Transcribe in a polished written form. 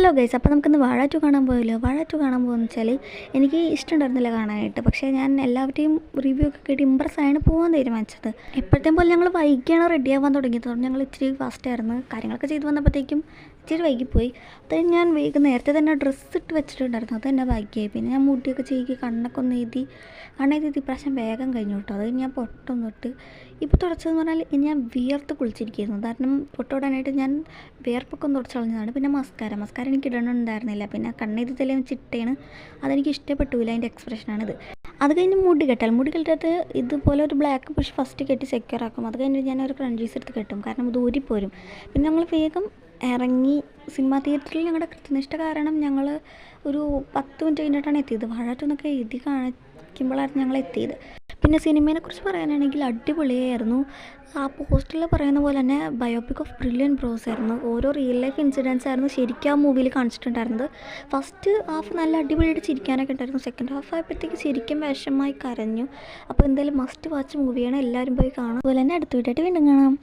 Hello guys, അപ്പോൾ നമുക്കിന്ന് വാഴ 2 കാണാൻ പോയല്ലോ. വാഴ 2 കാണാൻ പോകുന്നത് വെച്ചാൽ എനിക്ക് ഇഷ്ടമുണ്ടായിരുന്നില്ല കാണാനായിട്ട്. പക്ഷേ ഞാൻ എല്ലാവരുടെയും റിവ്യൂ ഒക്കെ കേട്ട് ഇമ്പ്രസ് ആയാണ് പോകാൻ തീരുമാനിച്ചത്. എപ്പോഴത്തേയും പോലെ ഞങ്ങൾ വൈകിയാണ് റെഡിയാവാൻ തുടങ്ങിയത്. ഞങ്ങൾ ഇച്ചിരി ഫാസ്റ്റായിരുന്നു. കാര്യങ്ങളൊക്കെ ചെയ്ത് വന്നപ്പോഴത്തേക്കും ഇച്ചിരി വൈകിപ്പോയി. അത് ഞാൻ നേരത്തെ തന്നെ ഡ്രസ്സ് ഇട്ട് വെച്ചിട്ടുണ്ടായിരുന്നു. അത് തന്നെ വൈകിയായി. പിന്നെ ഞാൻ മുടിയൊക്കെ ചെയ്യിക്ക് കണ്ണൊക്കെ ഒന്ന് എഴുതി ഇപ്രാവശ്യം വേഗം കഴിഞ്ഞു കേട്ടോ. അത് ഞാൻ പൊട്ടൊന്നും തൊട്ട് ഇപ്പോൾ തുടച്ചതെന്ന് പറഞ്ഞാൽ ഞാൻ വിയർത്ത് കുളിച്ചിരിക്കുന്നു. കാരണം പൊട്ടോടാനായിട്ട് ഞാൻ വിയർപ്പൊക്കെ ഒന്ന് തുടച്ച് കളഞ്ഞതാണ്. പിന്നെ മസ്കാര എനിക്ക് ഇടണമുണ്ടായിരുന്നില്ല. പിന്നെ കണ്ണെഴുതി തലയും ചിട്ടയാണ്, അതെനിക്ക് ഇഷ്ടപ്പെട്ടില്ല. അതിൻ്റെ എക്സ്പ്രഷനാണിത്. അത് കഴിഞ്ഞ് മുടി കെട്ടിട്ട് ഇതുപോലെ ഒരു ബ്ലാക്ക് പുഷ് ഫസ്റ്റ് കെട്ടി സെക്യൂർ ആക്കും. അത് കഴിഞ്ഞ് ഞാൻ ഒരു ക്രഞ്ചീസ് എടുത്ത് കെട്ടും, കാരണം ഇത് ഊരിപ്പോരും. പിന്നെ ഞങ്ങൾ വേഗം ഇറങ്ങി സിനിമാ തിയേറ്ററിൽ. ഞങ്ങളുടെ കൃത്യനിഷ്ഠ കാരണം ഞങ്ങൾ ഒരു 10 മിനിറ്റ് കഴിഞ്ഞിട്ടാണ് എത്തിയത്. വാഴ 2 എന്നൊക്കെ എഴുതി കാണിക്കുമ്പോഴായിരുന്നു ഞങ്ങൾ എത്തിയത്. പിന്നെ സിനിമയെക്കുറിച്ച് പറയാനാണെങ്കിൽ അടിപൊളിയായിരുന്നു. ആ പോസ്റ്ററിൽ പറയുന്ന പോലെ തന്നെ ബയോപിക് ഓഫ് ബ്രില്യൻ ബ്രോസ് ആയിരുന്നു. ഓരോ റിയൽ ലൈഫ് ഇൻസിഡൻസ് ആയിരുന്നു ശരിക്കും ആ മൂവിയിൽ കാണിച്ചിട്ടുണ്ടായിരുന്നത്. ഫസ്റ്റ് ഹാഫ് നല്ല അടിപൊളിയായിട്ട് ചിരിക്കാനൊക്കെ ഉണ്ടായിരുന്നു. സെക്കൻഡ് ഹാഫ് ആയപ്പോഴത്തേക്ക് ശരിക്കും വിഷമമായി കരഞ്ഞു. അപ്പോൾ എന്തായാലും മസ്റ്റ് വാച്ച് മൂവിയാണ്, എല്ലാവരും പോയി കാണാം. അതുപോലെ തന്നെ അടുത്ത വീഡിയോ ആയിട്ട് വീണ്ടും കാണാം.